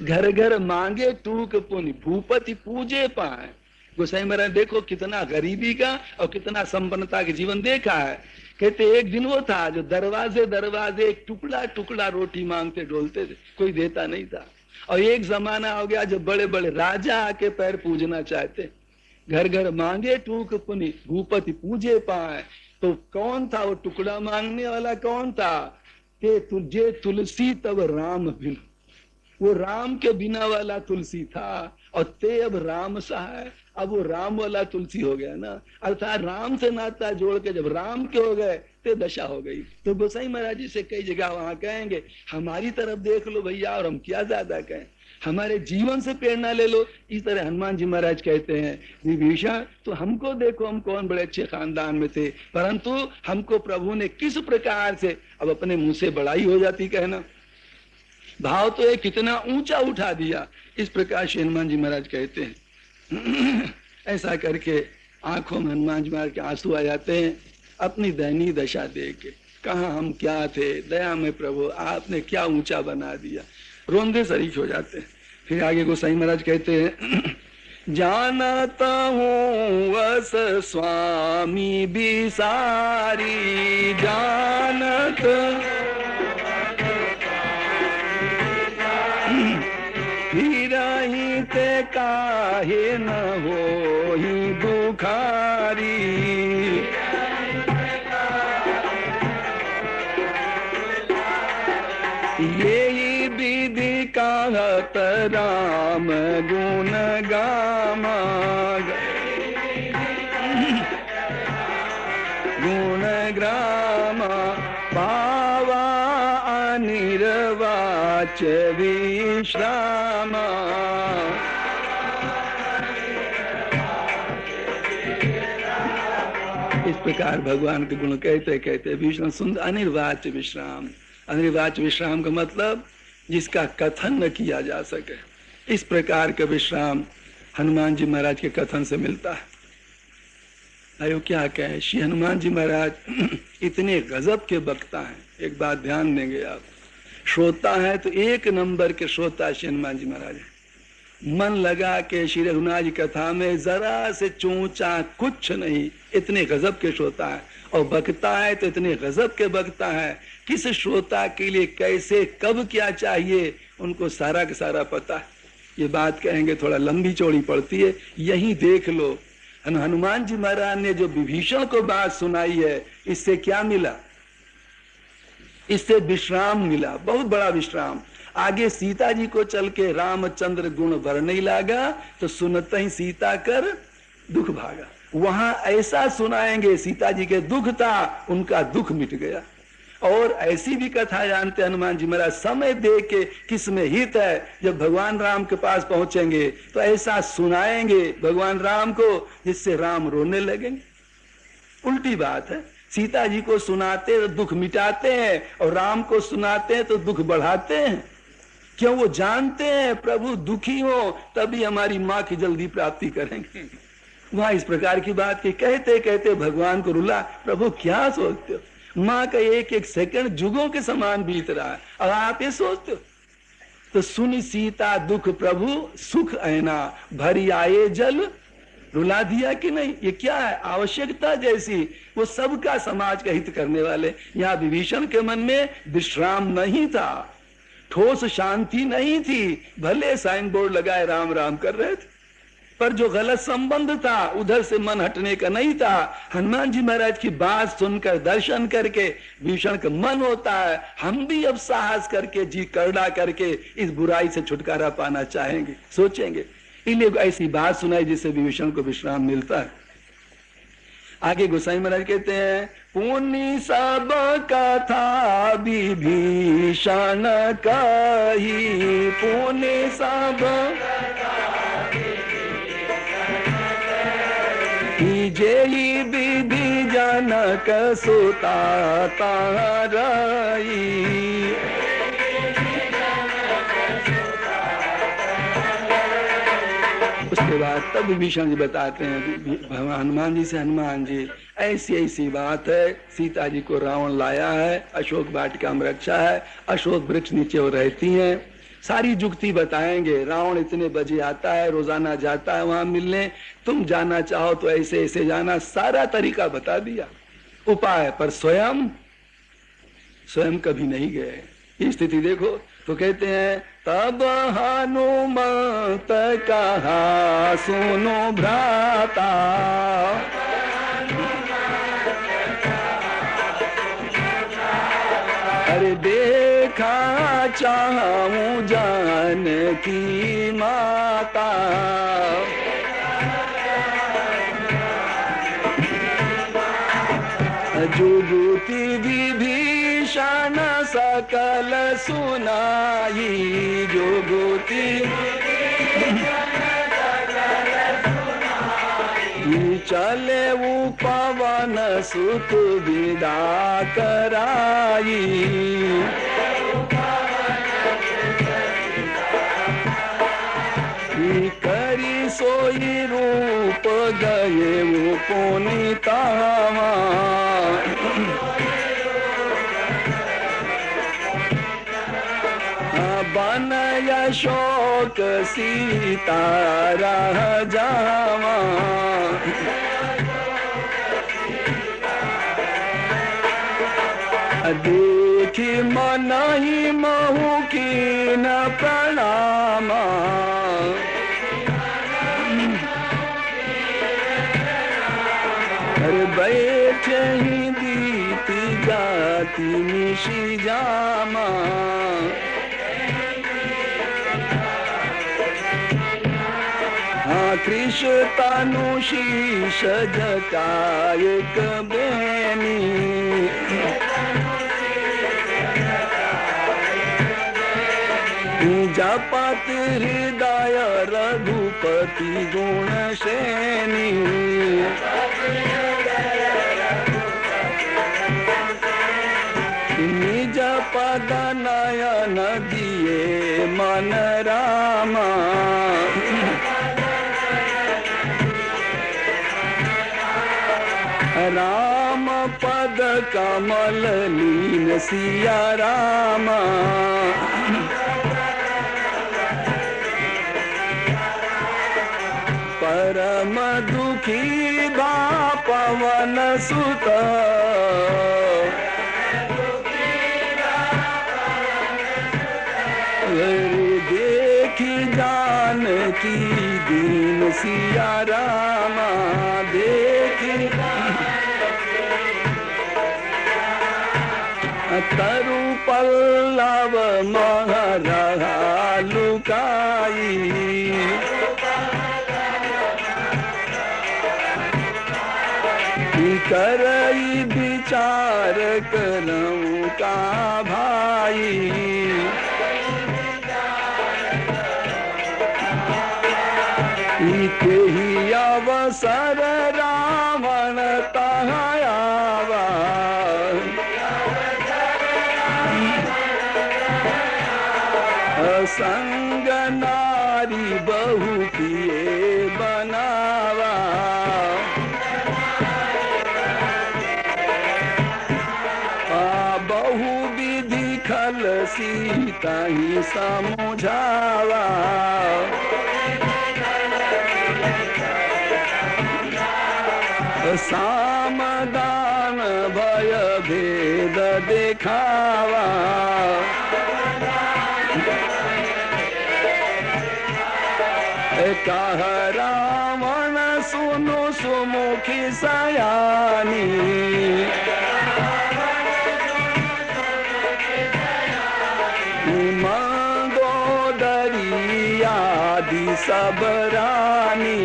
घर घर मांगे टूक पुनि, भूपति पूजे पाए। गोसाई महाराज देखो कितना गरीबी का और कितना संपन्नता के जीवन देखा है। कहते एक दिन वो था जो दरवाजे दरवाजे एक टुकड़ा टुकड़ा रोटी मांगते डोलते थे, कोई देता नहीं था। और एक जमाना हो गया जब बड़े बड़े राजा आके पैर पूजना चाहते, घर घर मांगे टूक पुनि, भूपति पूजे पाए। तो कौन था वो टुकड़ा मांगने वाला? कौन था? ते तुझे तुलसी तब राम बिन, वो राम के बिना वाला तुलसी था और ते अब राम सा है। अब वो राम वाला तुलसी हो गया ना, अर्थात राम से नाता जोड़ के जब राम के हो गए तो दशा हो गई। तो गोसाई महाराज जी से कई जगह वहां कहेंगे हमारी तरफ देख लो भैया, और हम क्या ज्यादा कहें, हमारे जीवन से प्रेरणा ले लो। इस तरह हनुमान जी महाराज कहते हैं विभीषण तो हमको देखो, हम कौन बड़े अच्छे खानदान में थे, परंतु हमको प्रभु ने किस प्रकार से, अब अपने मुंह से बड़ाई हो जाती कहना, भाव तो एक कितना ऊंचा उठा दिया। इस प्रकार से हनुमान जी महाराज कहते हैं। ऐसा करके आंखों में हनुमान जी महाराज के आंसू आ जाते हैं अपनी दयनीय दशा देख के। कहा हम क्या थे, दया में प्रभु आपने क्या ऊंचा बना दिया, रोंदे शरीक हो जाते हैं। फिर आगे गोसाई महाराज कहते हैं जानता हूँ वस स्वामी बिसारी, जानत फिरहि ते काहे न होहि दुखारी। यही विधि कहत राम गुण गामा, गुण ग्रामा पावा अनिर्वाच विश्रामा। इस प्रकार भगवान के गुण कहते कहते भीषण सुंदर अनिर्वाच विश्राम। अनिर्वाच विश्राम का मतलब जिसका कथन न किया जा सके, इस प्रकार का विश्राम हनुमान जी महाराज के कथन से मिलता है। अयो क्या कहें, श्री हनुमान जी महाराज इतने गजब के वक्ता हैं। एक बात ध्यान देंगे आप, श्रोता है तो एक नंबर के श्रोता श्री हनुमान जी महाराज है। मन लगा के श्री रघुनाथ जी कथा में जरा से चूचा कुछ नहीं, इतने गजब के श्रोता है। और बकता है तो इतने गजब के बकता है, किस श्रोता के लिए कैसे कब क्या चाहिए उनको सारा का सारा पता है। ये बात कहेंगे थोड़ा लंबी चौड़ी पड़ती है, यही देख लो। हनुमान जी महाराज ने जो विभीषण को बात सुनाई है, इससे क्या मिला? इससे विश्राम मिला, बहुत बड़ा विश्राम। आगे सीता जी को चल के रामचंद्र गुण भरने लगा तो सुनते ही सीता कर दुख भागा। वहां ऐसा सुनाएंगे, सीता जी के दुख था उनका दुख मिट गया। और ऐसी भी कथा जानते हनुमान जी महाराज, समय दे के किसमें हित है, जब भगवान राम के पास पहुंचेंगे तो ऐसा सुनाएंगे भगवान राम को जिससे राम रोने लगेंगे। उल्टी बात है, सीता जी को सुनाते तो दुख मिटाते हैं और राम को सुनाते हैं तो दुख बढ़ाते हैं। क्यों? वो जानते हैं प्रभु दुखी हो तभी हमारी माँ की जल्दी प्राप्ति करेंगे। वहां इस प्रकार की बात की, कहते कहते भगवान को रुला। प्रभु क्या सोचते हो, माँ का एक एक सेकंड जुगों के समान बीत रहा है और आप ये सोचते हो। तो सुनी सीता दुख प्रभु सुख ऐना, भरी आए जल रुला दिया कि नहीं। ये क्या है? आवश्यकता जैसी, वो सबका समाज का हित करने वाले। यहाँ विभीषण के मन में विश्राम नहीं था, ठोस शांति नहीं थी। भले साइन बोर्ड लगाए राम राम कर रहे थे, पर जो गलत संबंध था उधर से मन हटने का नहीं था। हनुमान जी महाराज की बात सुनकर दर्शन करके भीषण का मन होता है हम भी अब साहस करके जी करड़ा करके इस बुराई से छुटकारा पाना चाहेंगे, सोचेंगे। इसलिए ऐसी बात सुनाई जिससे विभीषण को विश्राम मिलता है। आगे गोसाई महाराज कहते हैं पुनि सब कथा विभीषण कही, पुनि सब जेहि विधि जनक सुता तारई। उसके बाद तब विभीषण जी बताते हैं भगवान हनुमान जी से, हनुमान जी ऐसी ऐसी बात है, सीता जी को रावण लाया है, अशोक वाटिका में रक्षा है, अशोक वृक्ष नीचे वो रहती हैं, सारी जुक्ति बताएंगे। रावण इतने बजे आता है, रोजाना जाता है वहां मिलने, तुम जाना चाहो तो ऐसे ऐसे जाना, सारा तरीका बता दिया उपाय, पर स्वयं कभी नहीं गए। ये स्थिति देखो। तो कहते हैं तब हनुमंत कहा सुनो भ्राता, अरे देखा चाहूं जानकी माता, जुगुति विभीषण सकल सुनाई, जुगुति चले वो पवन सुत विदा कराई, करी सोई रूप गए वो पुनीतावा, बन अशोक सीता रह जावा, देखी मन ही महु की न प्रणामा, अरे बैठे ही दीती जाती निशी जामा, हाँ कृष्ण तनु शीश जटायक बेनी, जपत हृदय रघुपति गुण श्रेणी, निज पद नयन दिए मन रामा, राम पद कमल लीन सिया रामा, परम दुखी बा पवन सुत, देखी जानकी दीन सिया रामा, देखी तरु पल्लव महरहा लुकाई, करई विचार करऊं का भाई, ही अवसर रावण तहायावा, संग नारी बहु किए बनावा, बहु विधि खल सीता ही समझावा, सामदान भय भेद देखावा, कह रावण सुनु सुमुखी सयानी, मंदोदरी आदि सब रानी,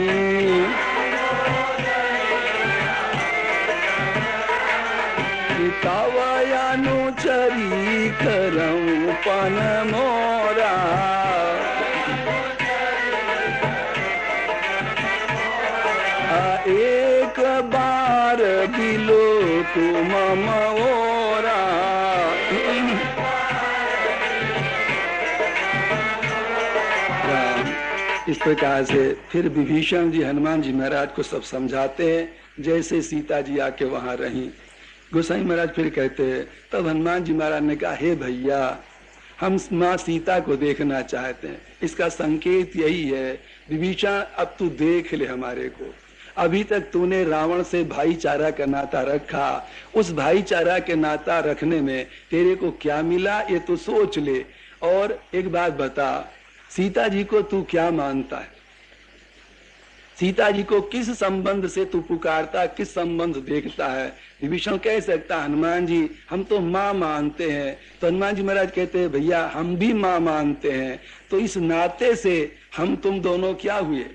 तव अनुचरी करऊं पन मोरा, एक बार बिलो तुम मोरा, इस प्रकार से फिर विभीषण जी हनुमान जी महाराज को सब समझाते हैं, जैसे सीता जी आके वहां रही। गोसाई महाराज फिर कहते हैं, तब हनुमान जी महाराज ने कहा, हे भैया हम माँ सीता को देखना चाहते हैं। इसका संकेत यही है, विभीषण अब तू देख ले हमारे को। अभी तक तूने रावण से भाईचारा का नाता रखा, उस भाईचारा के नाता रखने में तेरे को क्या मिला ये तो सोच ले। और एक बात बता, सीता जी को तू क्या मानता है? सीता जी को किस संबंध से तू पुकारता, किस संबंध देखता है? विभीषण कह सकता हनुमान जी हम तो माँ मानते हैं। तो हनुमान जी महाराज कहते हैं भैया हम भी माँ मानते हैं। तो इस नाते से हम तुम दोनों क्या हुए?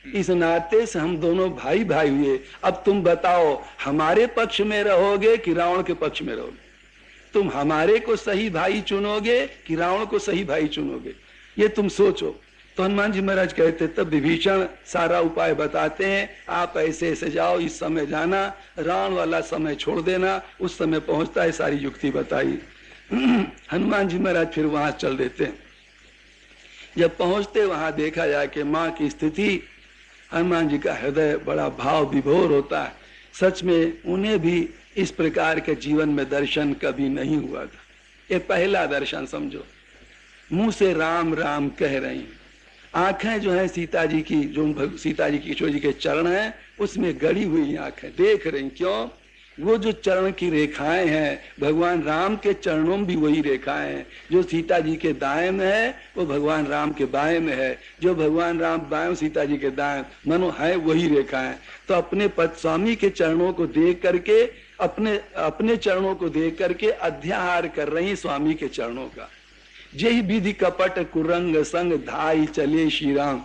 इस नाते से हम दोनों भाई भाई हुए। अब तुम बताओ हमारे पक्ष में रहोगे कि रावण के पक्ष में रहोगे? तुम हमारे को सही भाई चुनोगे कि रावण को सही भाई चुनोगे? ये तुम सोचो। तो हनुमान जी महाराज कहते तब विभीषण सारा उपाय बताते हैं, आप ऐसे ऐसे जाओ, इस समय जाना, रावण वाला समय छोड़ देना, उस समय पहुंचता है, सारी युक्ति बताई। हनुमान जी महाराज फिर वहां चल देते हैं। जब पहुंचते वहां देखा जाए कि माँ की स्थिति, हनुमान जी का हृदय बड़ा भाव विभोर होता है। सच में उन्हें भी इस प्रकार के जीवन में दर्शन कभी नहीं हुआ था। ये पहला दर्शन समझो। मुंह से राम राम कह रही हैं, आंखें जो है सीता जी की, जो सीता जी की किशोर जी के चरण हैं उसमें गड़ी हुई आंखें देख रही। क्यों? वो जो चरण की रेखाएं हैं भगवान राम के चरणों में भी वही रेखाएं हैं। जो सीता जी के दाएं में है वो भगवान राम के बाएं में है, जो भगवान राम बाएं सीता जी के दाएं, मनो है वही रेखाएं। तो अपने पद स्वामी के चरणों को देख करके, अपने चरणों को देख करके अध्याहार कर रही स्वामी के चरणों का। जय विधि कपट कुरंग संग धाई चले श्री राम,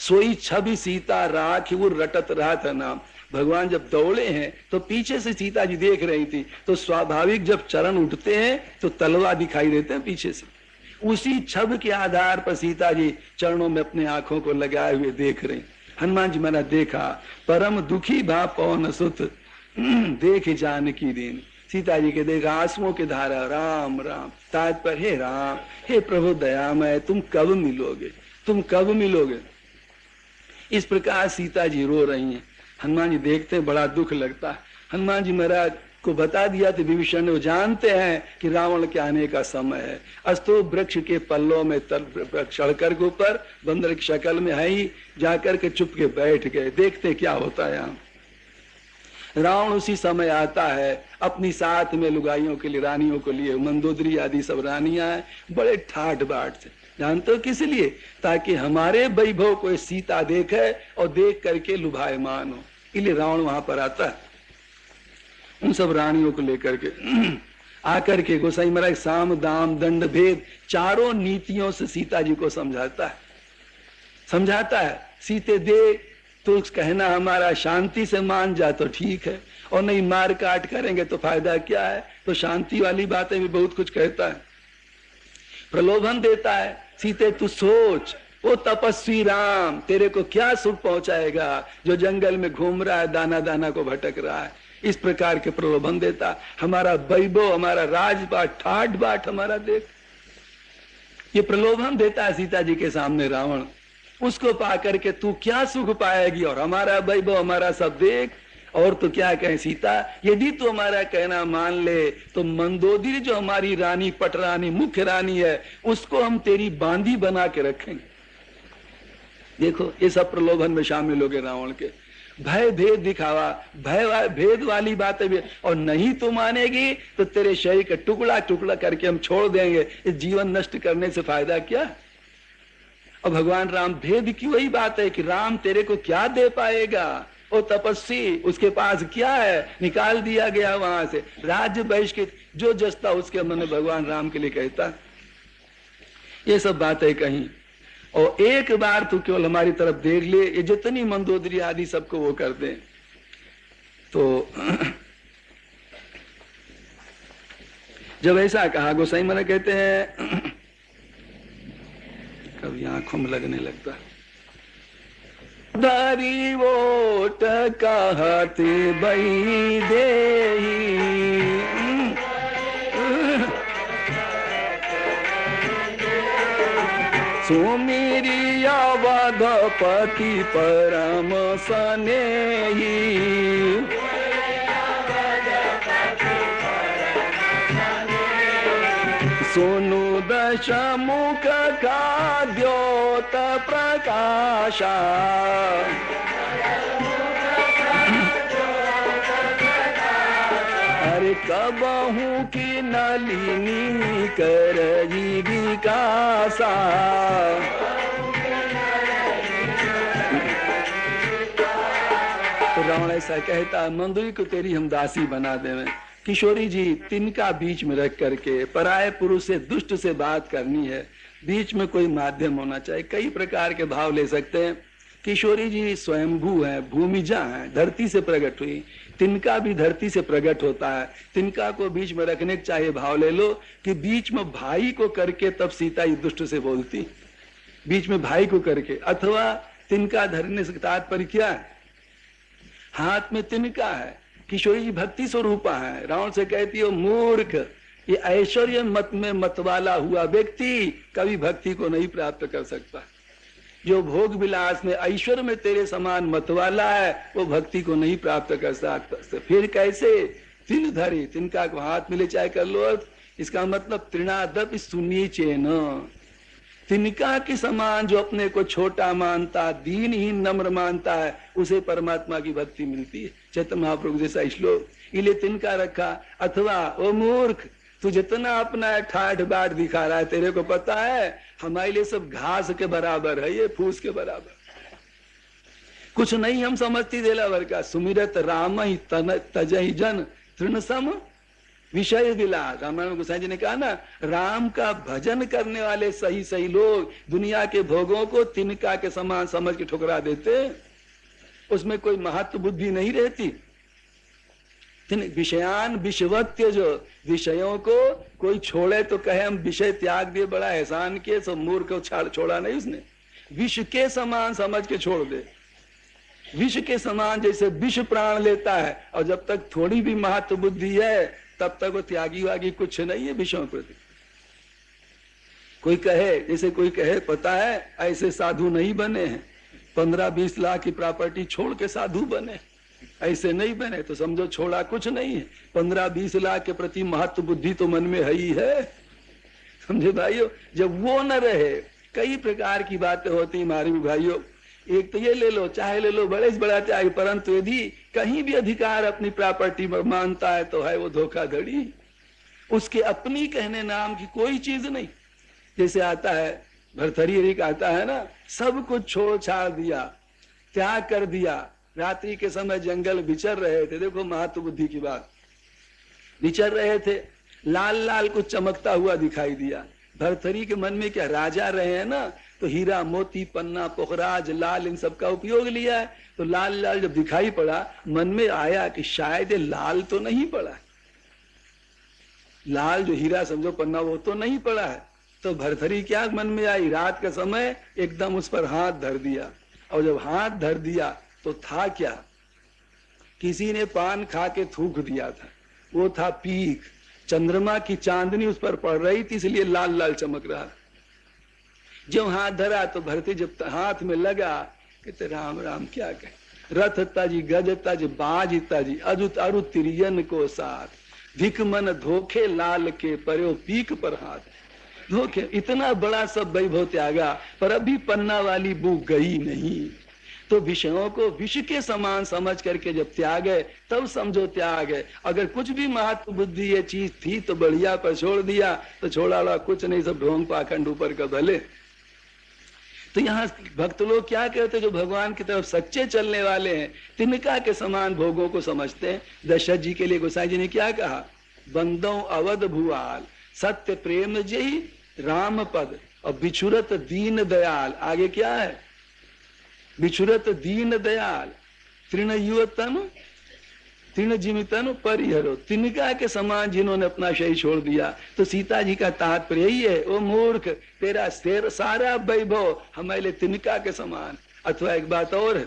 सोई छवि सीता राख वो रटत रहत नाम। भगवान जब दौड़े हैं तो पीछे से सीता जी देख रही थी, तो स्वाभाविक जब चरण उठते हैं तो तलवा दिखाई देते हैं पीछे से। उसी छब के आधार पर सीता जी चरणों में अपने आंखों को लगाए हुए देख रही। हनुमान जी मैंने देखा, परम दुखी भा पवन सुत देख जानकी दीन। सीता जी के देखा आंसुओं की धारा, राम राम। तात्पर्य हे राम, हे प्रभु दयामय, तुम कब मिलोगे, तुम कब मिलोगे? इस प्रकार सीता जी रो रही हैं। हनुमान जी देखते हैं, बड़ा दुख लगता है। हनुमान जी महाराज को बता दिया तो विभीषण ने, वो जानते हैं कि रावण के आने का समय है। अस्तो वृक्ष के पल्लों में चढ़कर के ऊपर बंदर की शक्ल में है ही, जाकर के चुप के बैठ गए, देखते क्या होता है। यहाँ रावण उसी समय आता है अपनी साथ में लुगाइयों के लिए, रानियों को लिए, मंदोदरी आदि सब रानियां हैं, बड़े ठाठ बाट से। जानते हो किस लिए? ताकि हमारे वैभव को सीता देखे और देख करके लुभायमान हो। इसलिए रावण वहां पर आता है उन सब रानियों को लेकर के। आकर के गोसाई महाराज साम दाम दंड भेद चारों नीतियों से सीता जी को समझाता है। सीते देख तो कहना हमारा शांति से मान जा तो ठीक है, और नहीं मार काट करेंगे तो फायदा क्या है। तो शांति वाली बातें भी बहुत कुछ कहता है, प्रलोभन देता है। सीते तू सोच, वो तपस्वी राम तेरे को क्या सुख पहुंचाएगा जो जंगल में घूम रहा है, दाना दाना को भटक रहा है। इस प्रकार के प्रलोभन देता। हमारा वैभव, हमारा राजपाट, ठाट बाट हमारा देख, ये प्रलोभन देता है सीता जी के सामने रावण। उसको पाकर के तू क्या सुख पाएगी, और हमारा वैभव हमारा सब देख। और तो क्या कहे सीता, यदि तू हमारा कहना मान ले तो मंदोदरी जो हमारी रानी, पटरानी, मुख्य रानी है, उसको हम तेरी बांदी बना के रखेंगे। देखो ये सब प्रलोभन में शामिल हो गए रावण के। भय भेद दिखावा, भय भेद वाली बातें भी। और नहीं तू मानेगी तो तेरे शरीर का टुकड़ा टुकड़ा करके हम छोड़ देंगे। इस जीवन नष्ट करने से फायदा क्या? और भगवान राम भेद की वही बात है कि राम तेरे को क्या दे पाएगा, वो तपस्वी, उसके पास क्या है, निकाल दिया गया वहां से। राज्य वैश्य जो जस्ता उसके मन में भगवान राम के लिए कहता। ये सब बातें कहीं। और एक बार तू केवल हमारी तरफ देख ले, ये जितनी मंदोदरी आदि सबको वो कर दे। तो जब ऐसा कहा गोसाई मन कहते हैं, कभी आंखों में लगने लगता है। धरी वोट कहते बई देही, सुमेरी अवधपति परम सनेही। सोनु दश मुख का द्योत प्रकाशा, अरे कबहू की नलिनी कर विकासा। रावण ऐसा कहता, मंदुरी को तेरी हम दासी बना देवें। किशोरी जी तिनका बीच में रख करके पराये पुरुष से दुष्ट से बात करनी है, बीच में कोई माध्यम होना चाहिए। कई प्रकार के भाव ले सकते हैं। किशोरी जी स्वयंभू है, भूमिजा है, धरती से प्रकट हुई, तिनका भी धरती से प्रकट होता है। तिनका को बीच में रखने के चाहिए भाव ले लो कि बीच में भाई को करके तब सीता ही दुष्ट से बोलती, बीच में भाई को करके। अथवा तिनका धरने से तात्पर्य क्या है, हाथ में तिनका है। किशोरी जी भक्ति स्वरूपा है। रावण से कहती हो मूर्ख, ये ऐश्वर्य मत में मतवाला हुआ व्यक्ति कभी भक्ति को नहीं प्राप्त कर सकता। जो भोग विलास में ऐश्वर्य में तेरे समान मतवाला है वो भक्ति को नहीं प्राप्त कर सकता। फिर कैसे तिन धरी, तिनका को हाथ मिले चाहे कर लो अर्थ। इसका मतलब तृणादप सुनीचेन, तिनका के समान जो अपने को छोटा मानता, दीनहीन नम्र मानता है, उसे परमात्मा की भक्ति मिलती है। चैतन्य महाप्रभु जैसा श्लोक, इले तिनका रखा। अथवा ओ मूर्ख, तू जितना अपना ठाठ बाट दिखा रहा है, तेरे को पता है हमारे लिए सब घास के बराबर है, ये फूस के बराबर, कुछ नहीं हम समझती देला भर का। सुमिरत राम ही तजहि जन तृण सम विषय विलास। रामायण गोसाई जी ने कहा ना, राम का भजन करने वाले सही सही लोग दुनिया के भोगों को तिनका के समान समझ के ठुकरा देते, उसमें कोई महत्व बुद्धि नहीं रहती। विषयान विषवत्य, जो विषयों को कोई छोड़े तो कहे हम विषय त्याग दिए, बड़ा एहसान किए, सब मूर्ख को छोड़ा नहीं उसने, विष के समान समझ के छोड़ दे। विष के समान जैसे विष प्राण लेता है, और जब तक थोड़ी भी महत्व बुद्धि है तब तक वो त्यागी वागी कुछ नहीं है विषयों प्रति। कोई कहे, जैसे कोई कहे पता है ऐसे साधु नहीं बने हैं, 15-20 लाख की प्रॉपर्टी छोड़ के साधु बने, ऐसे नहीं बने, तो समझो छोड़ा कुछ नहीं है। 15-20 लाख के प्रति महत्व बुद्धि तो मन में है ही है, समझे भाइयों। जब वो न रहे, कई प्रकार की बातें होती हमारे भाइयों। एक तो ये ले लो, चाहे ले लो बड़े से बड़ा त्याग, परंतु यदि कहीं भी अधिकार अपनी प्रॉपर्टी पर मानता है तो है वो धोखाधड़ी, उसके अपनी कहने नाम की कोई चीज नहीं। जैसे आता है भरथरी का आता है ना, सब कुछ छोड़ छाड़ दिया, त्याग कर दिया, रात्रि के समय जंगल विचर रहे थे, देखो महत्व बुद्धि की बात, विचर रहे थे, लाल लाल कुछ चमकता हुआ दिखाई दिया। भरथरी के मन में क्या, राजा रहे हैं ना, तो हीरा मोती पन्ना पोखराज लाल इन सब का उपयोग लिया है, तो लाल लाल जब दिखाई पड़ा मन में आया कि शायद लाल तो नहीं पड़ा है, लाल जो हीरा समझो पन्ना वो तो नहीं पड़ा है। तो भरथरी क्या मन में आई, रात का समय एकदम उस पर हाथ धर दिया, और जब हाथ धर दिया तो था क्या, किसी ने पान खा के थूक दिया था, वो था पीक, चंद्रमा की चांदनी उस पर पड़ रही थी इसलिए लाल लाल चमक रहा। जब हाथ धरा तो भरती जब हाथ में लगा, कहते राम राम क्या कहे, रथ तज गज तज बाज तज अजुत अरु तिरियन को साथ, धिक मन धोखे लाल के पर्यो पीक पर हाथ। धोखे, इतना बड़ा सब वैभव त्यागा पर अभी पन्ना वाली बू गई नहीं। तो विषयों को विष के समान समझ करके जब त्याग है तब समझो त्याग है। अगर कुछ भी महत्व बुद्धि ये चीज थी तो बढ़िया पर छोड़ दिया तो छोड़ा कुछ नहीं, सब ढोंग पाखंड ऊपर का भले। तो यहाँ भक्त लोग क्या कहते, जो भगवान की तरफ सच्चे चलने वाले हैं तिनका के समान भोगों को समझते हैं। दशरथ जी के लिए गोसाई जी ने क्या कहा, बंदों अवध भुआल सत्य प्रेम जही राम पद और बिछुरत दीन दयाल। आगे क्या है, बिछुरत दीन दयाल तृण युवतन तृण जिमितन परिहरो। तिनका के समान जिन्होंने अपना शरीर छोड़ दिया। तो सीता जी का तात्पर्य यही है, ओ मूर्ख तेरा सारा वैभव हमारे लिए तिनका के समान। अथवा एक बात और है,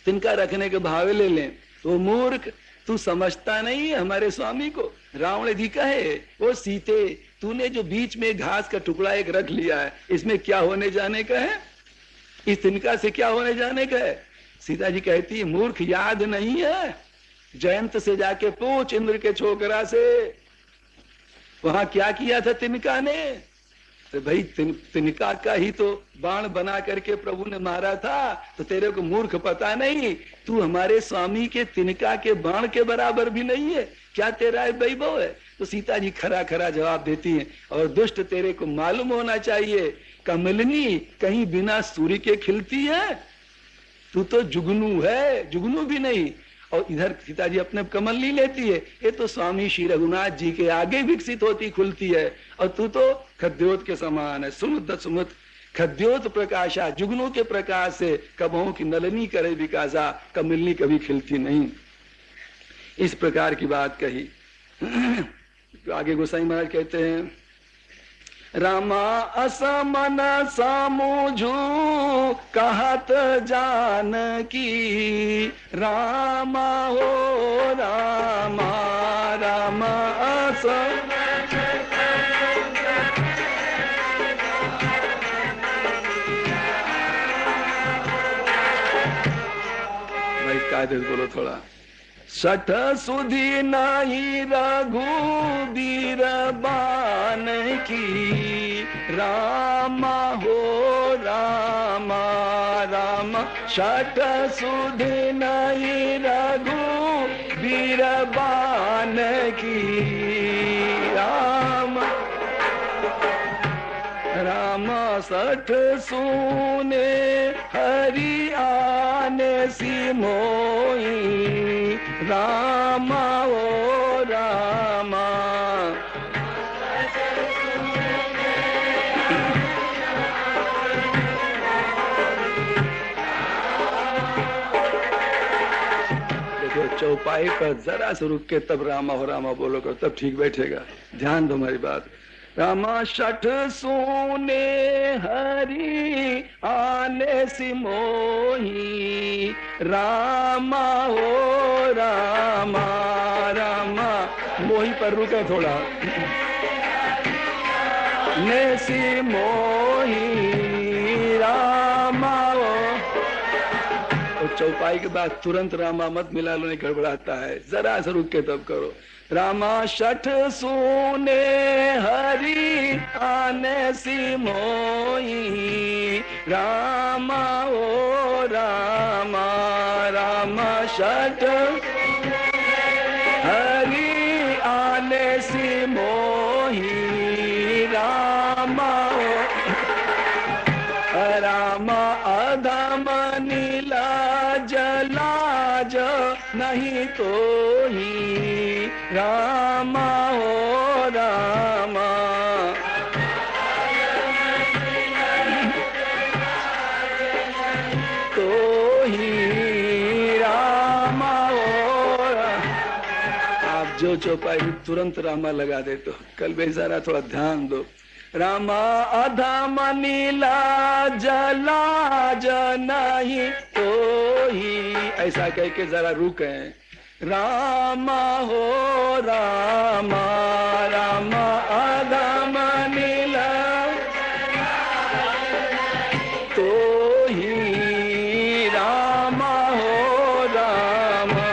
तिनका रखने के भावे ले लें तो मूर्ख तू समझता नहीं है हमारे स्वामी को। रावण जी कहे, ओ सीते तूने जो बीच में घास का टुकड़ा एक रख लिया है, इसमें क्या होने जाने का है, इस तिनका से क्या होने जाने का है। सीता जी कहती है, मूर्ख याद नहीं है, जयंत से जाके पूछ इंद्र के छोकरा से, वहां क्या किया था तिनका ने? तो भाई तिनका का ही तो बाण बना करके प्रभु ने मारा था, तो तेरे को मूर्ख पता नहीं? तू हमारे स्वामी के तिनका के बाण के बराबर भी नहीं है, क्या तेरा वैभव है? तो सीता जी खरा खरा जवाब देती हैं, और दुष्ट तेरे को मालूम होना चाहिए, कमलिनी कहीं बिना सूर्य के खिलती है? तू तो जुगनू है, जुगनू भी नहीं। और इधर सीता जी अपने कमल नहीं लेती है, ये तो स्वामी श्री रघुनाथ जी के आगे विकसित होती खुलती है, और तू तो खद्योत के समान है। सुमुद सुमुद खद्योत प्रकाशा, जुगनू के प्रकाश से कबहों की नलनी करे विकासा, कमलनी कभी खिलती नहीं। इस प्रकार की बात कही। आगे गोसाई महाराज कहते हैं, रामा असमन सामुझू कहत जान की, रामा हो रामा रामा असमन। भाई कायदे बोलो थोड़ा। सठ सुधी नहीं रघुबीर बान की, रामा हो रामा रामा। सठ सुधी नहीं रघुबीर बान की, राम राम। सठ सुने हरि आने सी मोई, रामा ओ रामा। देखो चौपाई पर जरा से रुक के तब रामा हो रामा बोलोगे, तब ठीक बैठेगा। ध्यान दो हमारी बात। रामा सठ सोने हरि आने सी मोही, रामा हो रामा रामा। मोही पर रुके थोड़ा। ने सी मोही रामा हो। तो चौपाई के बाद तुरंत रामा मत मिला लो, नहीं गड़बड़ाता है। जरा से रुक के तब करो। रामा सठ सुने हरि आने सी मोई, रामा ओ रामा रामा। सठ हरि आने सी मोही, रामा ओ रामा। अधम नीला जलाज नहीं तो ही, रामा हो रामा। तो ही रामा हो। आप जो चौपाई तुरंत रामा लगा दे तो कल बेचारा थोड़ा ध्यान दो। रामा अधम नीला जलाज नहीं तो ही, ऐसा कह के जरा रुके। रामा हो रामा रामा। अधम नीला तो ही, रामा हो रामा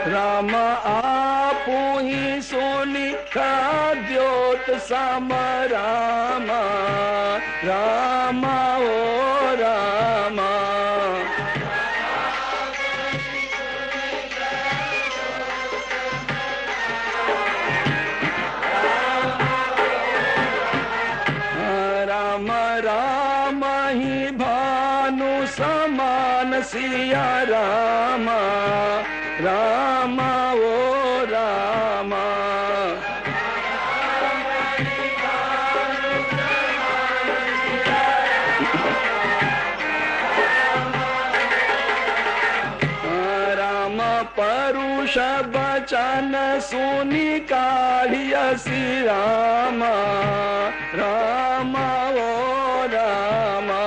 रामा। आप ही सोली खाद्योत सम रामा, रामा हो रामा। राम ही भानु समान सिया रामा, रामा ओ रामा। राम परुष बचन सुनी काढ़िया सी रामा, रामा ओ रामा।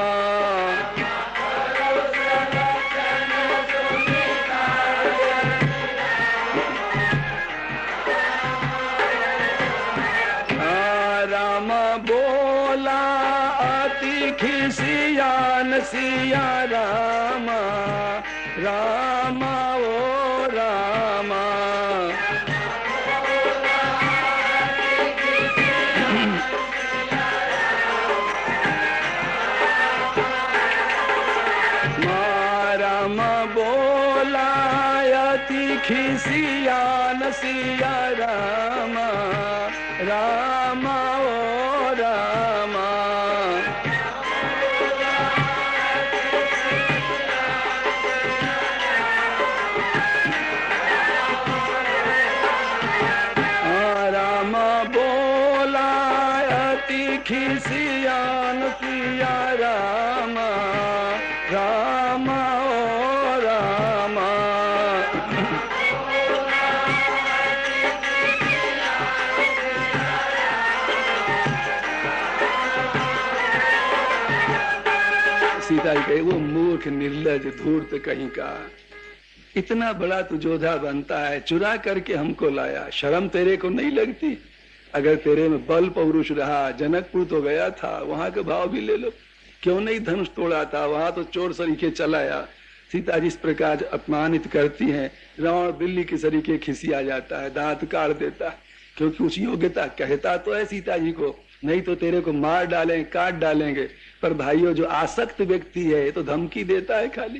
राम बोला अति खिसियान सिया रामा, रामा ओ रामा। खिसियान सिया रामा रामा ओ रामा। रामा बोला अति खिसियान सिया रामा रामा ओ रामा। सीता जी कहे वो मूर्ख निर्लज धूर्त कहीं का, इतना बड़ा तू जोधा बनता है, चुरा करके हमको लाया, शर्म तेरे को नहीं लगती? अगर तेरे में बल पौरुष रहा, जनकपुर तो गया था, वहां के भाव भी ले लो, क्यों नहीं धनुष तोड़ा था, वहां तो चोर सरीखे चलाया। सीता जिस प्रकार अपमानित करती हैं, रावण बिल्ली के सरीखे खिसिया जाता है, दांत काट देता है, क्योंकि उस योग्यता कहता तो है सीता जी को, नहीं तो तेरे को मार डालेंगे, काट डालेंगे। पर भाइयों, जो आसक्त व्यक्ति है तो धमकी देता है खाली,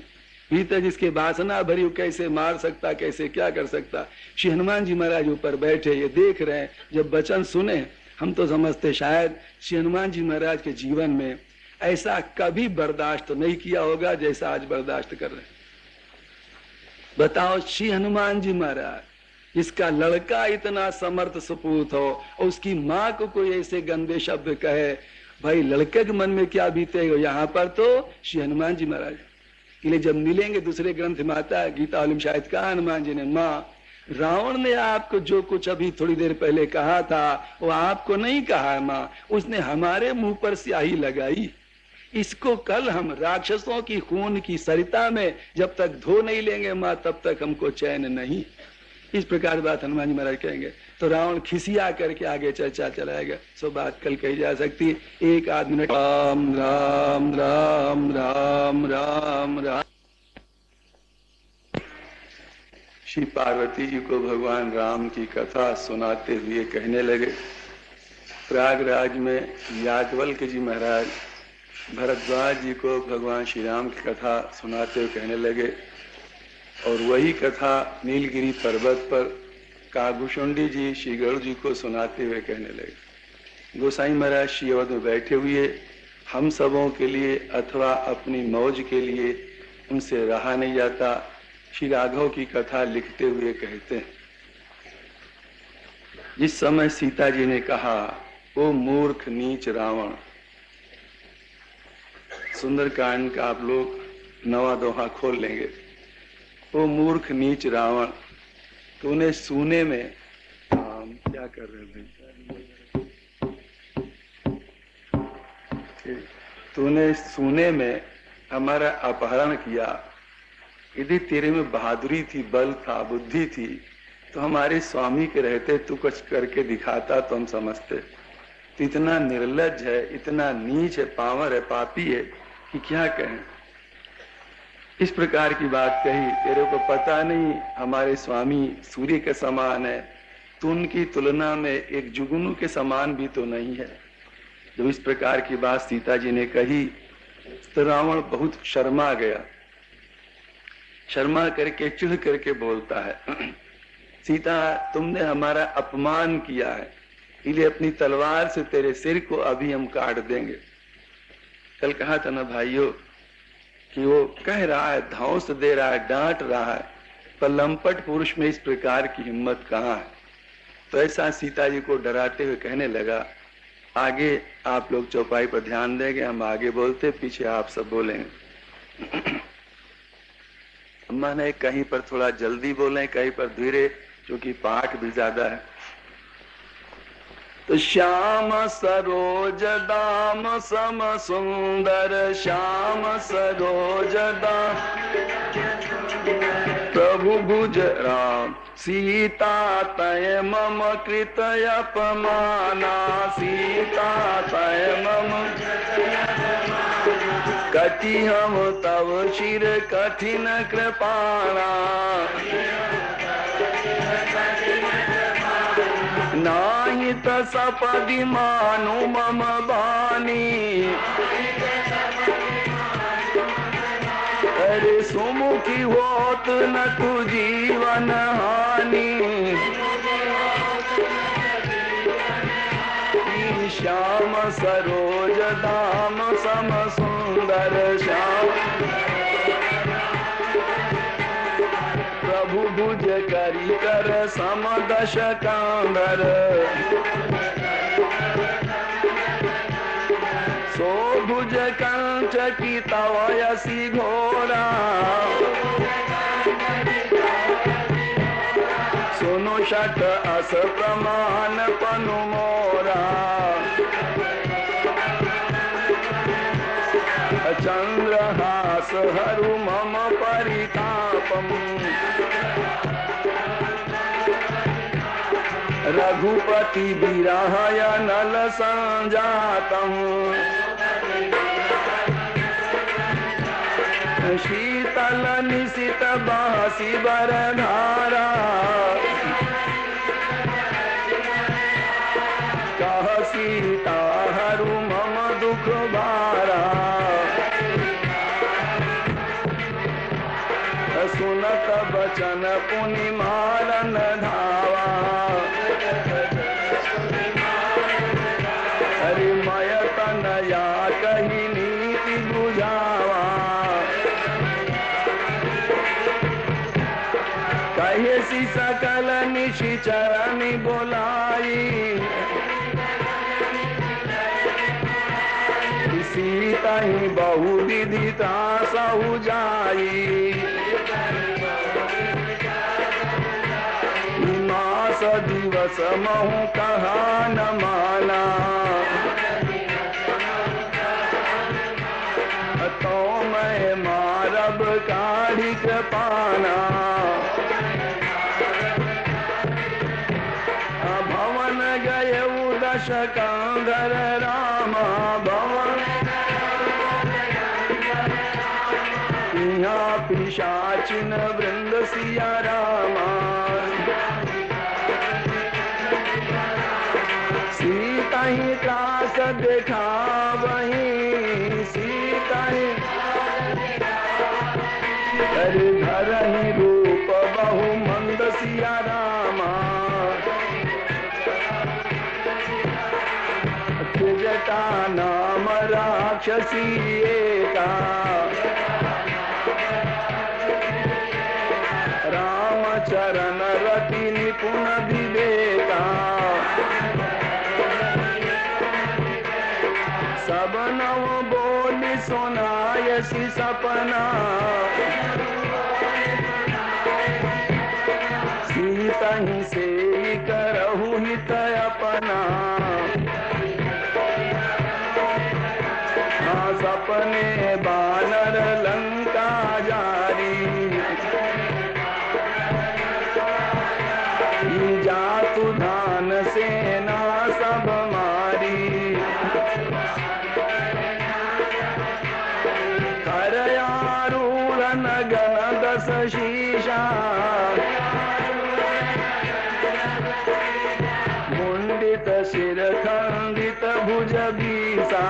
भीतर जिसके वासना भरी, कैसे मार सकता, कैसे क्या कर सकता। श्री हनुमान जी महाराज ऊपर बैठे, ये देख रहे हैं, जब वचन सुने हम तो समझते शायद श्री हनुमान जी महाराज के जीवन में ऐसा कभी बर्दाश्त नहीं किया होगा जैसा आज बर्दाश्त कर रहे हैं। बताओ, श्री हनुमान जी महाराज जिसका लड़का इतना समर्थ सपूत हो और उसकी माँ को कोई ऐसे गंदे शब्द कहे, भाई लड़के के मन में क्या बीतेगा। यहाँ पर तो श्री हनुमान जी महाराज के लिए जब मिलेंगे, दूसरे ग्रंथ में आता है, गीता वाली में शायद कहा हनुमान जी ने, माँ रावण ने आपको जो कुछ अभी थोड़ी देर पहले कहा था वो आपको नहीं कहा है माँ, उसने हमारे मुंह पर स्याही लगाई, इसको कल हम राक्षसों की खून की सरिता में जब तक धो नहीं लेंगे माँ, तब तक हमको चैन नहीं। इस प्रकार बात हनुमान जी महाराज कहेंगे तो रावण खिसिया करके आगे चर्चा चलाएगा। सो बात कल कही जा सकती है, एक आध मिनट। राम राम राम राम राम राम। श्री पार्वती जी को भगवान राम की कथा सुनाते हुए कहने लगे, प्रयागराज में याज्ञवल्क्य जी महाराज भरद्वाज जी को भगवान श्री राम की कथा सुनाते हुए कहने लगे, और वही कथा नीलगिरी पर्वत पर कागभूषुंडी जी श्री गरुड़ जी को सुनाते हुए कहने लगे। गोसाई महाराज श्री अवध में बैठे हुए हम सबों के लिए अथवा अपनी मौज के लिए उनसे रहा नहीं जाता, श्री राघव की कथा लिखते हुए कहते हैं, जिस समय सीता जी ने कहा ओ मूर्ख नीच रावण, सुंदरकांड का आप लोग 9वां दोहा खोल लेंगे, ओ मूर्ख नीच रावण, तूने सूने में क्या कर रहे भाई, तूने सूने में हमारा अपहरण किया। यदि तेरे में बहादुरी थी, बल था, बुद्धि थी, तो हमारे स्वामी के रहते तू कुछ करके दिखाता तो हम समझते। तो इतना निर्लज्ज है, इतना नीच है, पावर है, पापी है कि क्या कहें। इस प्रकार की बात कही, तेरे को पता नहीं हमारे स्वामी सूर्य के समान है, तो उनकी तुलना में एक जुगनू के समान भी तो नहीं है। जब इस प्रकार की बात सीता जी ने कही तो रावण बहुत शर्मा गया, शर्मा करके चिढ़ करके बोलता है, सीता तुमने हमारा अपमान किया है, इसलिए अपनी तलवार से तेरे सिर को अभी हम काट देंगे। कल कहा था ना भाइयों कि वो कह रहा है, धौंस दे रहा है, डांट रहा है, पर लंपट पुरुष में इस प्रकार की हिम्मत कहाँ है। तो ऐसा सीता जी को डराते हुए कहने लगा, आगे आप लोग चौपाई पर ध्यान देंगे, हम आगे बोलते, पीछे आप सब बोलेंगे। अम्मा ने कहीं पर थोड़ा जल्दी बोले, कहीं पर धीरे, क्योंकि पाठ भी ज्यादा है। तो श्याम सरोज दाम सम सुंदर, श्याम सरोज दाम प्रभु भुज राम, सीता तय मम कृत अपमाना, सीता तय मम कटी हम तव शिर कठिन कृपाणा, नाहित सपदि मानु मम बानी, अरे सुमुख दुखी होत न तू जीवन हानि। श्याम सरोज धाम सम सुंदर श्याम। प्रभु भुज करी कर सम दश कांधर। सो भुज कंठ की तव यसी घोरा। सुनो शत अस प्रमाण पनु मोरा। चंद्रहास हरु मम परितापम। रघुपति विरहय नल संजातम। शीतल निशित बासी बरधारा। कह सीता हरु मम दुख भारा। सुनत बचन पुनि मारन धावा। हरि मय तनया कही नीति बुझावा। कहे सी सकल निशिचर बोलाई। सीता ही बहु विधि त्रासहु जाई। मास दिवस महु कहा न माना। तो मैं मारब काढ़ी कृपाना। भवन गए दश कांधर रामा। भवन पिशाचिन वृंद सिया रामा। सीता ही त्रास देखा वही। सीता ही घर ही रूप बहु मंद सिया रामा। जटा नाम राक्षसी एका। चरण रति निपुण विवेका। सब नव बोली सुनायसी सपना। सीता ही से करहु हित अपना। सपने बानर लंका जारी। जातु धान सेना सब मारी। करयारूढ़ नगन दस शीशा। मुंडित शिर खंडित भुज बीसा।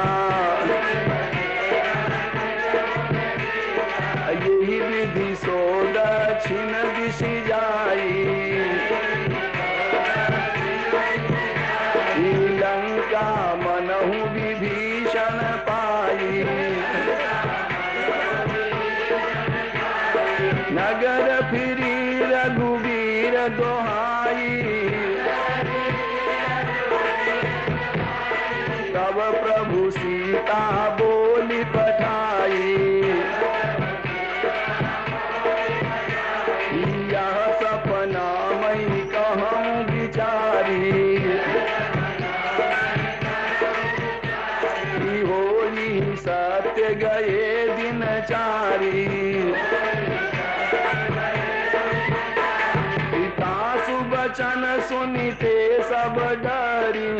यही विधि सो दक्षिण दिशि जाई। लंका मनहु विभीषण पाई। नगर फिरी रघुवीर दोहाई। तब प्रभु सीता बोली पठाई। यह सपना मई कहूँ विचारी। सत्य गए दिन चारी। पिता सुबचन सुनिते सब डरी।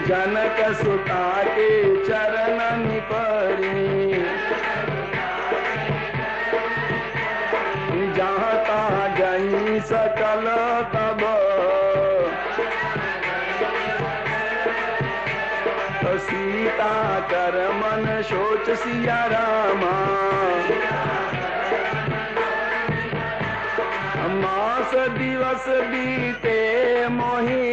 जनक सुता के चरण निपरी। जहाँ तहाँ गई सकल तब। सीता कर मन सोच सिया रामा, मास दिवस बीते मोही,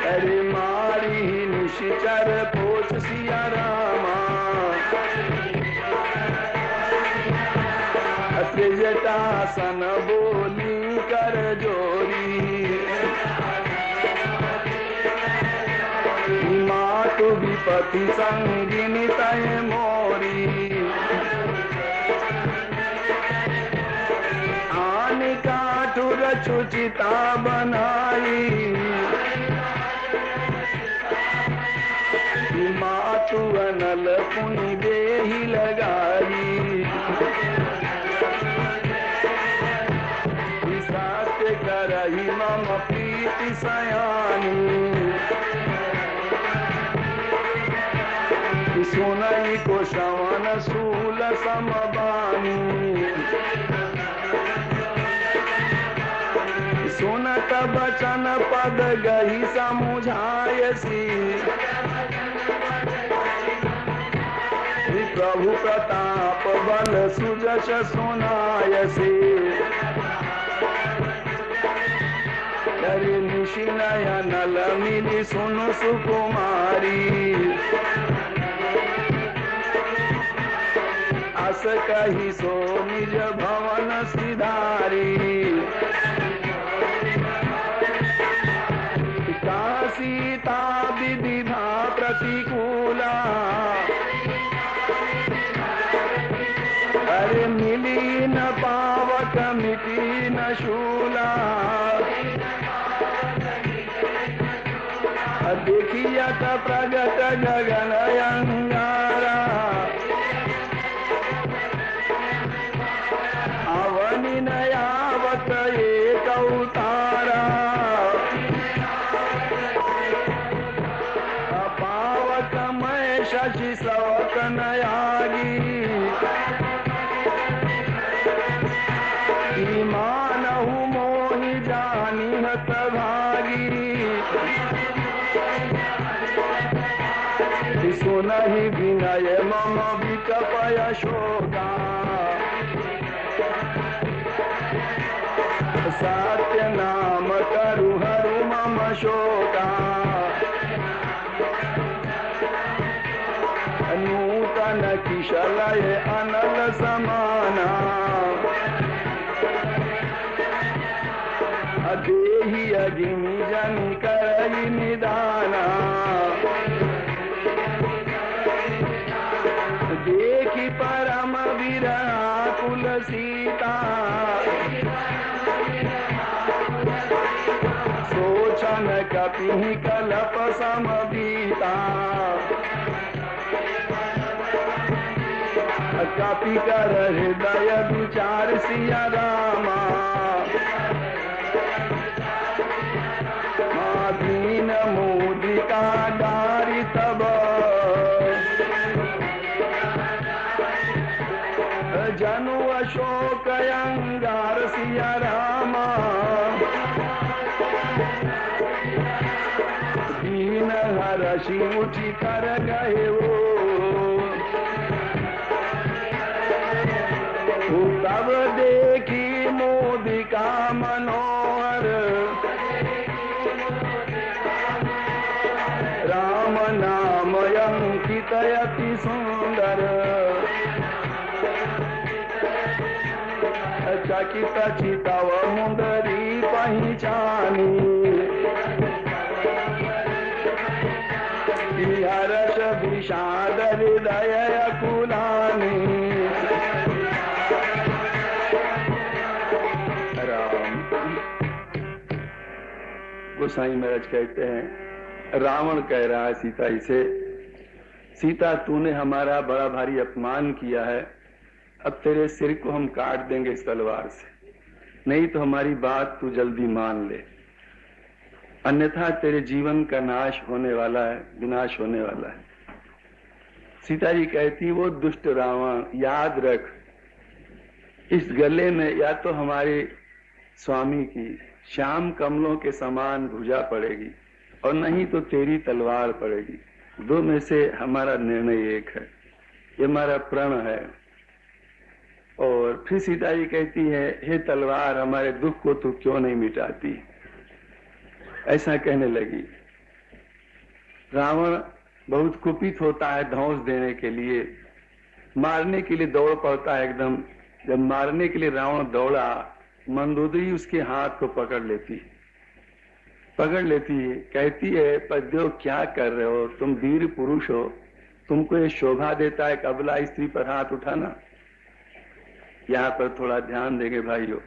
अरे मारी निश्चर पोछ सिया रामा, जटासन बोली कर जोरी, मातु विपति संगिनी तय मोरी, आन काठुर चुचिता बनाई, मातु अनल पुनि देहि लगाई, करही मम प्रीति सयानी, सुनई को श्रवण शूल समबानी, सुनत बचन पद गही समुझायसी, प्रभु प्रताप बल सुजस सुनायसी, निशि नयनल मिली सुनु सुकुमारी, अस कही सो निज भवन सिधारी, का सीता विविधा प्रतिकूला, अरे मिली न पावक मिटी न शूला, देखियत प्रगट गगन अंगारा, अवनि नयावत एक अवतारा, पावक मैं शशि सवक नयागी, मानहु मोहि जानी हत भागी, सुनहि विनय मम विकपय शोका, सत्य नाम करु हरु मम शोका, नूतन किशलय अनल समाना, देहि अग्नि जन करई निदाना, देखी परम विराकुल सीता, सोचन कपि कलप समबीता, कपि कर हृदय विचार सिया रामा, दीन मोदिका डारी तब, जनु अशोक अंगार सिया रामा, दीन हरषि उठी कर गए वो, तब देखी मोदिका मनोहर, राम नाम अंकित अति सुंदर, चकित चितव मुंदरी पहचानी, हर्ष विषाद हृदय अकुलानी, गोसाई महाराज कहते हैं, रावण कह रहा है सीता जी से, सीता तूने हमारा बड़ा भारी अपमान किया है, अब तेरे सिर को हम काट देंगे इस तलवार से, नहीं तो हमारी बात तू जल्दी मान ले, अन्यथा तेरे जीवन का नाश होने वाला है, विनाश होने वाला है। सीता जी कहती, वो दुष्ट रावण, याद रख इस गले में या तो हमारे स्वामी की श्याम कमलों के समान भुजा पड़ेगी और नहीं तो तेरी तलवार पड़ेगी। दो में से हमारा निर्णय एक है, ये हमारा प्रण है। और फिर सीता जी कहती है, हे तलवार, हमारे दुख को तू क्यों नहीं मिटाती? ऐसा कहने लगी। रावण बहुत कुपित होता है धौंस देने के लिए, मारने के लिए दौड़ पड़ता है एकदम। जब मारने के लिए रावण दौड़ा, मंदोदरी उसके हाथ को पकड़ लेती है, कहती है, पद्यो क्या कर रहे हो? तुम वीर पुरुष हो, तुमको ये शोभा देता है अबला स्त्री पर हाथ उठाना? यहाँ पर थोड़ा ध्यान देंगे भाइयों।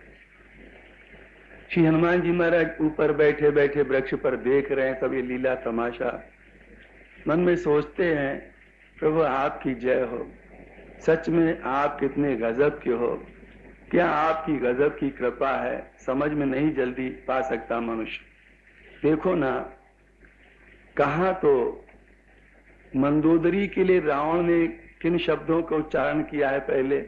श्री हनुमान जी महाराज ऊपर बैठे बैठे वृक्ष पर देख रहे हैं सब ये लीला तमाशा। मन में सोचते हैं, प्रभु आपकी जय हो, सच में आप कितने गजब के हो, क्या आपकी गजब की कृपा है, समझ में नहीं जल्दी पा सकता मनुष्य। देखो ना, कहाँ तो मंदोदरी के लिए रावण ने किन शब्दों का उच्चारण किया है। पहले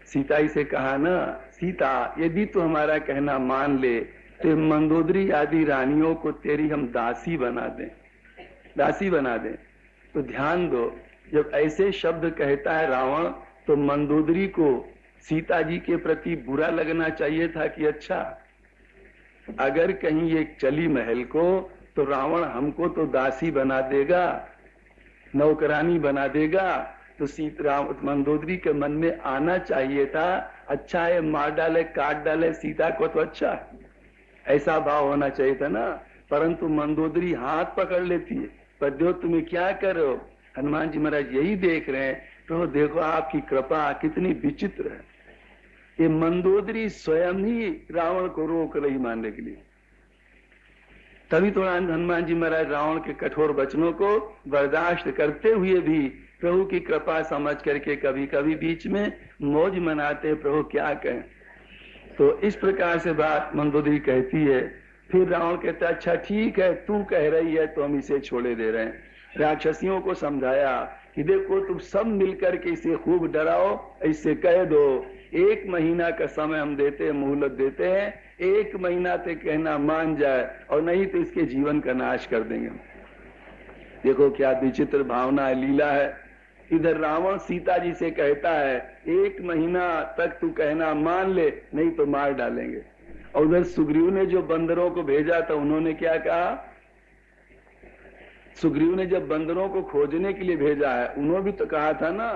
सीता ही से कहा ना, सीता यदि तू हमारा कहना मान ले तो मंदोदरी आदि रानियों को तेरी हम दासी बना दें। तो ध्यान दो, जब ऐसे शब्द कहता है रावण, तो मंदोदरी को सीता जी के प्रति बुरा लगना चाहिए था कि अच्छा? अगर कहीं ये चली महल को तो रावण हमको तो दासी बना देगा, नौकरानी बना देगा। तो सीता मंदोदरी के मन में आना चाहिए था, अच्छा है मार डाले काट डाले सीता को तो अच्छा, ऐसा भाव होना चाहिए था ना। परंतु मंदोदरी हाथ पकड़ लेती है, पद्यो तुम्हें क्या कर रहे हो? हनुमान जी महाराज यही देख रहे हैं, तो देखो आपकी कृपा कितनी विचित्र है। ये मंदोदरी स्वयं ही रावण को रोक रही मानने के लिए। तभी तो हनुमान जी महाराज रावण के कठोर वचनों को बर्दाश्त करते हुए भी प्रभु की कृपा समझ करके कभी कभी बीच में मौज मनाते, प्रभु क्या कहें। तो इस प्रकार से बात मंदोदरी कहती है। फिर रावण कहता, अच्छा ठीक है, तू कह रही है तो हम इसे छोड़े दे रहे हैं। राक्षसियों को समझाया कि देखो तुम सब मिलकर के इसे खूब डराओ, इससे कह दो 1 महीना का समय हम देते हैं, मोहलत देते हैं, 1 महीना तक कहना मान जाए और नहीं तो इसके जीवन का नाश कर देंगे। देखो क्या विचित्र भावना है, लीला है। इधर रावण सीता जी से कहता है 1 महीना तक तू कहना मान ले, नहीं तो मार डालेंगे। और उधर सुग्रीव ने जो बंदरों को भेजा था, उन्होंने क्या कहा? सुग्रीव ने जब बंदरों को खोजने के लिए भेजा है, उन्होंने भी तो कहा था ना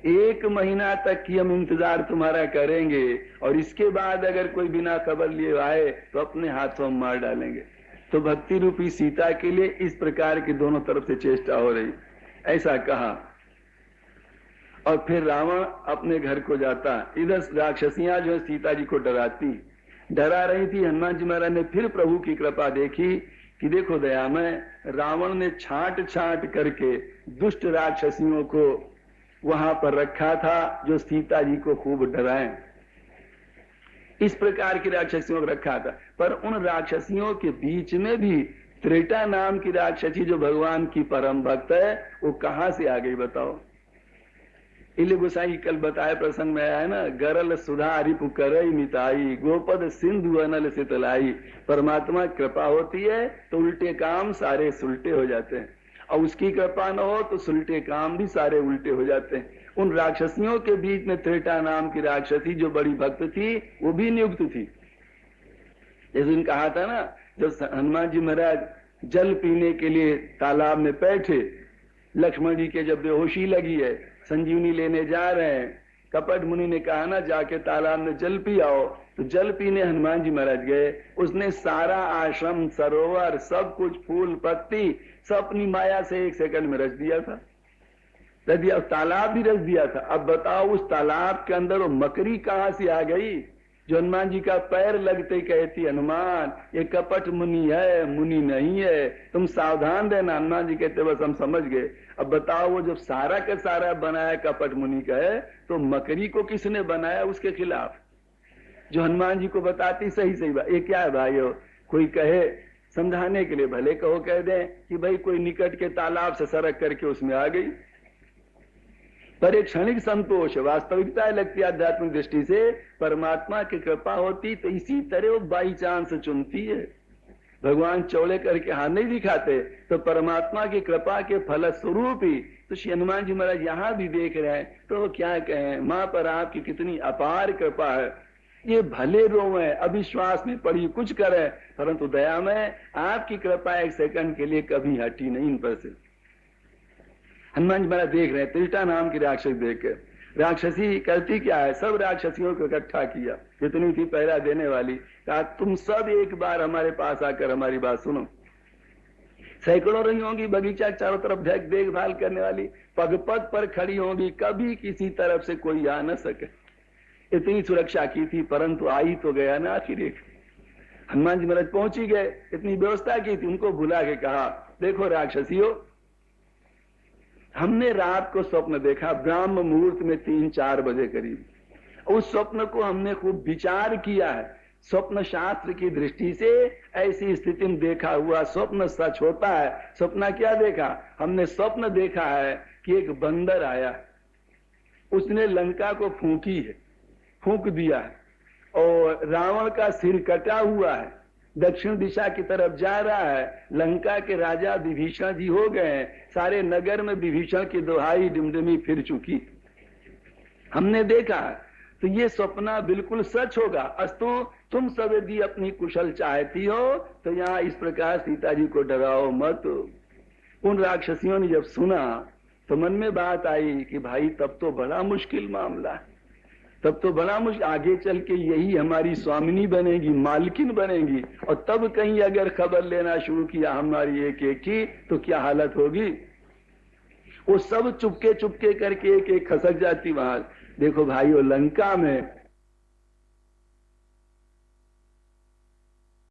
1 महीना तक की हम इंतजार तुम्हारा करेंगे और इसके बाद अगर कोई बिना खबर लिए आए तो अपने हाथों में मार डालेंगे। तो भक्ति रूपी सीता के लिए इस प्रकार की दोनों तरफ से चेष्टा हो रही, ऐसा कहा। और फिर रावण अपने घर को जाता। इधर राक्षसियां जो है सीता जी को डरा रही थी। हनुमान जी महाराज ने फिर प्रभु की कृपा देखी कि देखो दयामय, रावण ने छांट करके दुष्ट राक्षसियों को वहां पर रखा था जो सीता जी को खूब डराएं। इस प्रकार की राक्षसियों को रखा था। पर उन राक्षसियों के बीच में भी त्रेटा नाम की राक्षसी जो भगवान की परम भक्त है, वो कहां से आ गई बताओ? इले गोसाई कल बताए प्रसंग में आया है ना, गरल सुधा रिपु करई मिताई, गोपद सिंधु अनल से तलाई। परमात्मा कृपा होती है तो उल्टे काम सारे सुलटे हो जाते हैं, और उसकी कृपा न हो तो सुलटे काम भी सारे उल्टे हो जाते हैं। उन राक्षसियों के बीच में त्रेटा नाम की राक्षसी जो बड़ी भक्त थी, वो भी नियुक्त थी। जैसे उन्होंने कहा था ना, जब हनुमान जी महाराज जल पीने के लिए तालाब में बैठे, लक्ष्मण जी के जब बेहोशी लगी है, संजीवनी लेने जा रहे हैं, कपट मुनि ने कहा ना जाके तालाब में जल पी आओ। तो जल पीने हनुमान जी महाराज गए। उसने सारा आश्रम, सरोवर, सब कुछ, फूल पत्ती सब अपनी माया से 1 सेकंड में रच दिया था, तालाब भी रच दिया था। अब बताओ उस तालाब के अंदर वो मकड़ी कहां से आ गई जो हनुमान जी का पैर लगते कहती, हनुमान ये कपट मुनि है, मुनि नहीं है, तुम सावधान रहना। हनुमान जी कहते बस हम समझ गए। अब बताओ वो जब सारा का सारा बनाया कपट मुनि का है, तो मकड़ी को किसने बनाया उसके खिलाफ? जो हनुमान जी को बताती सही बात। ये क्या है भाइयों? कोई कहे समझाने के लिए, भले कहो कह दें कि भाई कोई निकट के तालाब से सरक करके उसमें आ गई। पर एक क्षणिक संतोष, वास्तविकता लगती है आध्यात्मिक दृष्टि से। परमात्मा की कृपा होती तो इसी तरह वो बाई चांस चुनती है। भगवान चौड़े करके हाथ नहीं दिखाते, तो परमात्मा की कृपा के फलस्वरूप ही तो श्री हनुमान जी महाराज यहाँ भी देख रहे हैं, तो क्या कहें, माँ पर आपकी कितनी अपार कृपा है। ये भले रोवे, अविश्वास में पड़ी कुछ करे, परंतु दया में आपकी कृपा एक सेकंड के लिए कभी हटी नहीं इन पर से। हनुमान जी महाराज देख रहे हैं, त्रिष्टा नाम की राक्षस देख के, राक्षसी करती क्या है, सब राक्षसियों को इकट्ठा किया, जितनी थी पहरा देने वाली, कहा तुम सब एक बार हमारे पास आकर हमारी बात सुनो। सैकड़ों रही होंगी, बगीचा चारों तरफ देखभाल करने वाली, पग पग पर खड़ी होंगी, कभी किसी तरफ से कोई आ न सके, इतनी सुरक्षा की थी, परंतु आई तो गया ना आखिर एक। हनुमान जी महाराज पहुंच ही गए, इतनी व्यवस्था की थी, उनको बुला के कहा देखो राक्षसियों, हमने रात को स्वप्न देखा, ब्राह्म मुहूर्त में 3-4 बजे करीब। उस स्वप्न को हमने खूब विचार किया है, स्वप्न शास्त्र की दृष्टि से ऐसी स्थिति में देखा हुआ स्वप्न सच होता है। स्वप्न क्या देखा हमने, स्वप्न देखा है कि एक बंदर आया, उसने लंका को फूंक दिया है, और रावण का सिर कटा हुआ है, दक्षिण दिशा की तरफ जा रहा है। लंका के राजा विभीषण जी हो गए, सारे नगर में विभीषण की दुहाई डिमडिमी फिर चुकी, हमने देखा। तो ये स्वप्न बिल्कुल सच होगा। अस्तु तुम सब यदि अपनी कुशल चाहती हो तो यहाँ इस प्रकार सीता जी को डराओ मत। उन राक्षसियों ने जब सुना तो मन में बात आई कि भाई तब तो बड़ा मुश्किल मामला है, तब तो बड़ा मुश्किल, आगे चल के यही हमारी स्वामिनी बनेगी, मालकिन बनेगी, और तब कहीं अगर खबर लेना शुरू किया हमारी एक एक की तो क्या हालत होगी। वो सब चुपके चुपके करके एक एक खसक जाती वहां। देखो भाई, वो लंका में